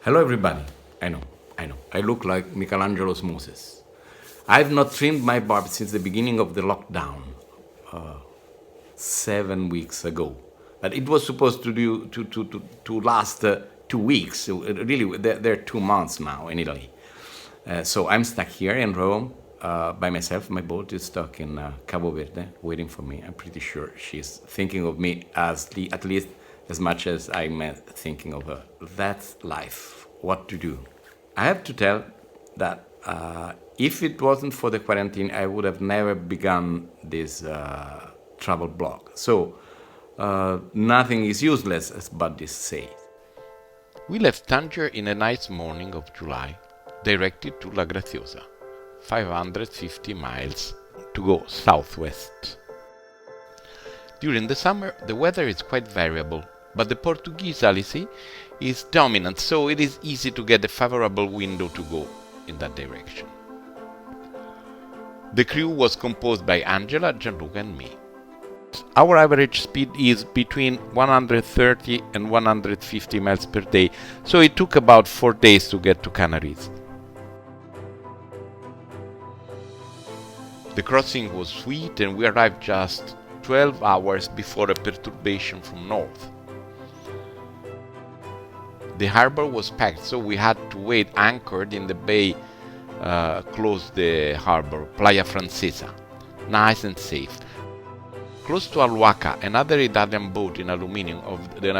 Hello, everybody. I know. I look like Michelangelo's Moses. I've not trimmed my barb since the beginning of the lockdown, 7 weeks ago. But it was supposed to last 2 weeks. So really, they're 2 months now in Italy. So I'm stuck here in Rome by myself. My boat is stuck in Cabo Verde, waiting for me. I'm pretty sure she's thinking of me at least as much as I'm thinking of her. That's life. What to do? I have to tell that if it wasn't for the quarantine, I would have never begun this travel blog. So nothing is useless, as Buddy says. We left Tanger in a nice morning of July, directed to La Graciosa, 550 miles to go southwest. During the summer, the weather is quite variable, but the Portuguese Alisi is dominant, so it is easy to get a favorable window to go in that direction. The crew was composed by Angela, Gianluca and me. Our average speed is between 130 and 150 miles per day, so it took about 4 days to get to Canaries. The crossing was sweet and we arrived just 12 hours before a perturbation from north. The harbor was packed, so we had to wait anchored in the bay close the harbor, Playa Francesa, nice and safe. Close to Alhuaca, another Italian boat in aluminium of the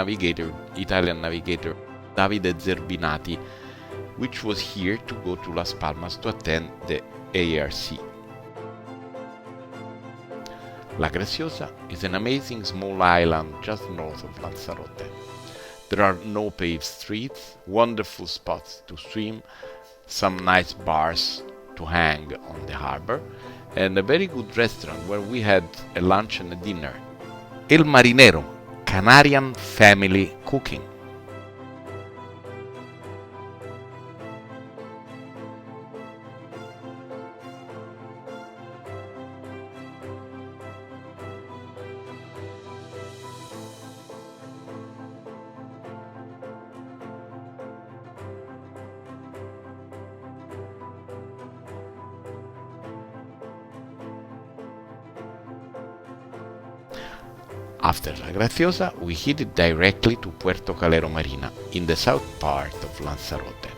Italian navigator Davide Zerbinati, which was here to go to Las Palmas to attend the ARC. La Graciosa is an amazing small island just north of Lanzarote. There are no paved streets, wonderful spots to swim, some nice bars to hang on the harbor, and a very good restaurant where we had a lunch and a dinner. El Marinero, Canarian family cooking. After La Graciosa, we headed directly to Puerto Calero Marina in the south part of Lanzarote.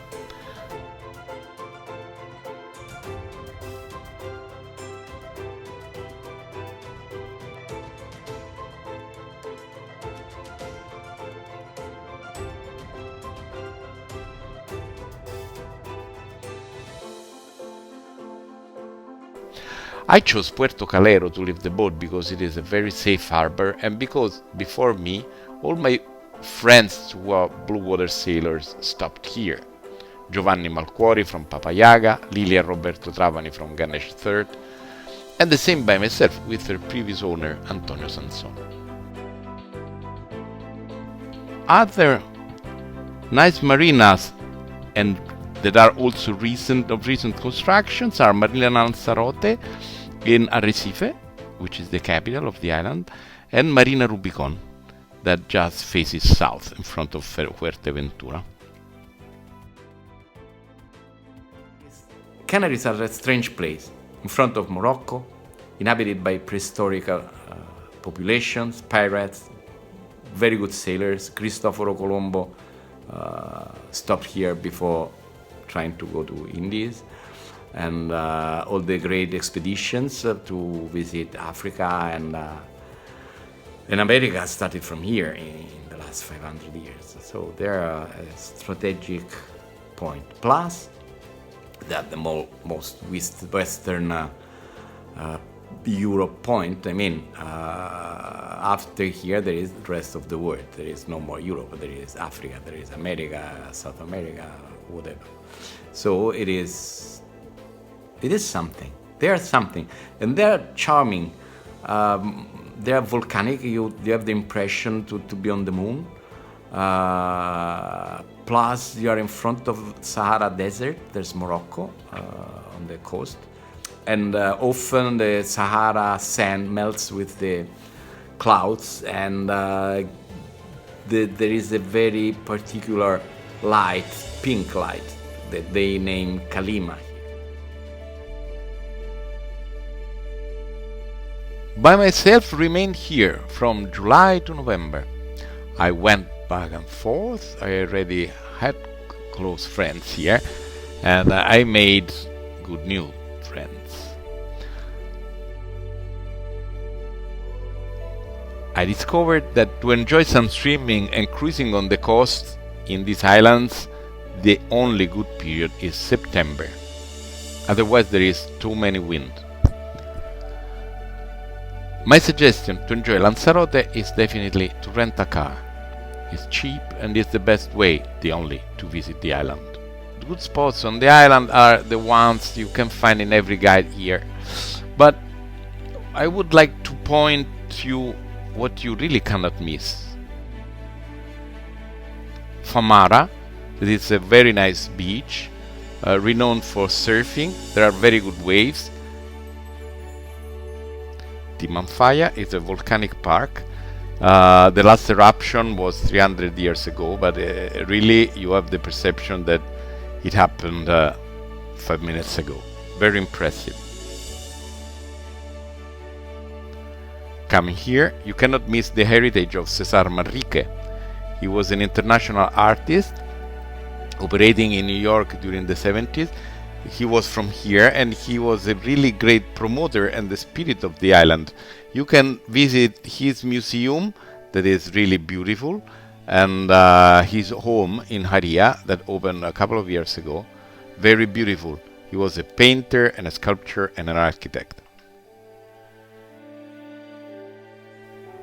I chose Puerto Calero to leave the boat because it is a very safe harbor and because, before me, all my friends who are blue water sailors stopped here. Giovanni Malcuori from Papayaga, Lilia and Roberto Travani from Ganesh III, and the same by myself with their previous owner, Antonio Sanson. Other nice marinas and that are also recent constructions are Marina Lanzarote in Arrecife, which is the capital of the island, and Marina Rubicon, that just faces south in front of Fuerteventura. Canaries are a strange place, in front of Morocco, inhabited by prehistoric populations, pirates, very good sailors. Cristoforo Colombo stopped here before trying to go to Indies, and all the great expeditions to visit Africa and America started from here in the last 500 years. So they're a strategic point. Plus, that the most western Europe point. I mean, after here there is the rest of the world. There is no more Europe. There is Africa. There is America, South America, whatever. So it is something. They are something, and they are charming. They are volcanic. You have the impression to be on the moon. Plus, you are in front of Sahara Desert. There's Morocco on the coast, and often the Sahara sand melts with the clouds, and there is a very particular light, pink light, that they name Kalima. By myself remained here from July to November. I went back and forth. I already had close friends here, and I made good new friends. I discovered that to enjoy some swimming and cruising on the coast in these islands, the only good period is September. Otherwise there is too many wind. My suggestion to enjoy Lanzarote is definitely to rent a car. It's cheap and it's the best way, the only, to visit the island. The good spots on the island are the ones you can find in every guide here. But I would like to point you what you really cannot miss. Famara, that is a very nice beach, renowned for surfing. There are very good waves. Timanfaya is a volcanic park. The last eruption was 300 years ago, but really you have the perception that it happened 5 minutes ago. Very impressive. Coming here, you cannot miss the heritage of César Manrique. He was an international artist operating in New York during the 70s. He was from here and he was a really great promoter and the spirit of the island. You can visit his museum that is really beautiful, and his home in Haria that opened a couple of years ago. Very beautiful. He was a painter and a sculptor and an architect.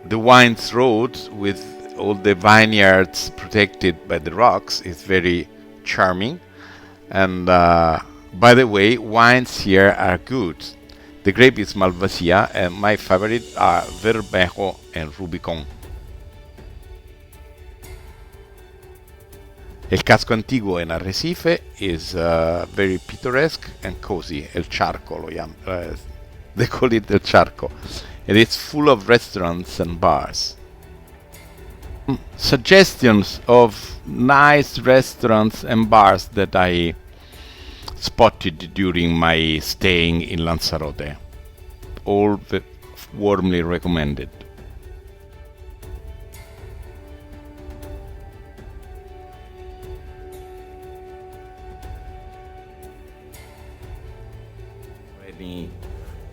The Wines Road with all the vineyards protected by the rocks is very charming, and by the way, wines here are good. The grape is Malvasia, and my favorite are Vermejo and Rubicon. El Casco Antiguo in Arrecife is very picturesque and cozy. El Charco, they call it El Charco. It is full of restaurants and bars. Suggestions of nice restaurants and bars that I spotted during my staying in Lanzarote. All warmly recommended.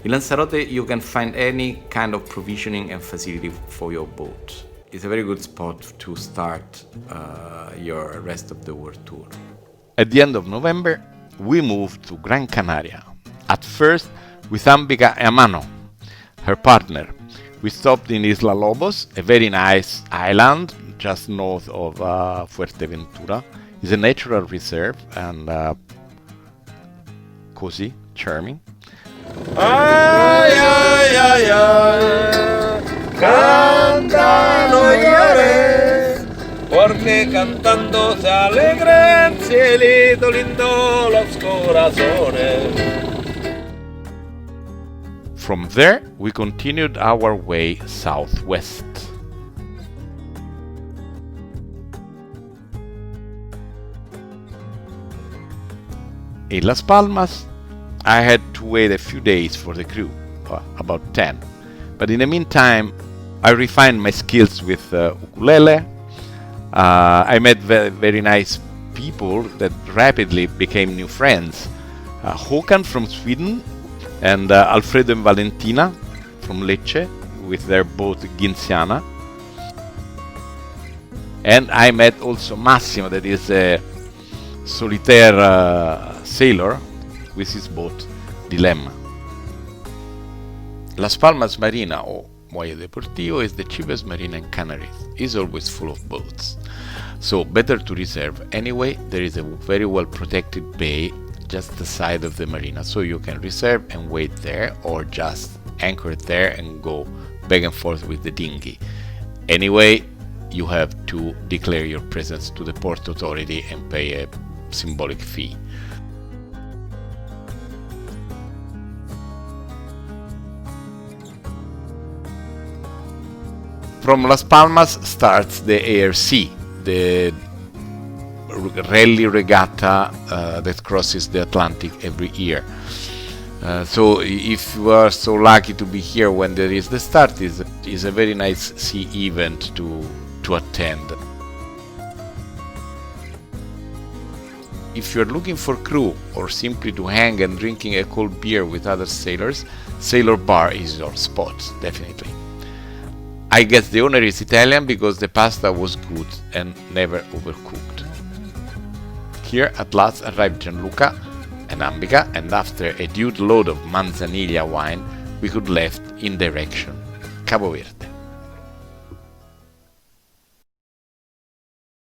In Lanzarote you can find any kind of provisioning and facility for your boat. It's a very good spot to start your rest of the world tour. At the end of November, we moved to Gran Canaria. At first, with Ambika Amano, her partner. We stopped in Isla Lobos, a very nice island just north of Fuerteventura. It's a natural reserve and cozy, charming. Ay, ay, ay, ay, canta, no llores, porque cantando se alegra el cielito lindo los corazones. From there, we continued our way southwest. In Las Palmas, I had to wait a few days for the crew, about 10. But in the meantime, I refined my skills with ukulele. I met very nice people that rapidly became new friends. Håkan from Sweden and Alfredo and Valentina from Lecce with their boat Ginziana. And I met also Massimo, that is a solitaire sailor with his boat Dilemma. Las Palmas Marina, or Muelle Deportivo, is the cheapest marina in Canaries. It's always full of boats, so better to reserve. Anyway, there is a very well protected bay just the side of the marina, so you can reserve and wait there, or just anchor there and go back and forth with the dinghy. Anyway, you have to declare your presence to the port authority and pay a symbolic fee. From Las Palmas starts the ARC, the rally regatta that crosses the Atlantic every year. So if you are so lucky to be here when there is the start, is a very nice sea event to attend. If you're looking for crew or simply to hang and drinking a cold beer with other sailors, Sailor Bar is your spot, definitely. I guess the owner is Italian because the pasta was good and never overcooked. Here at last arrived Gianluca and Ambica, and after a due load of Manzanilla wine, we could left in direction Cabo Verde.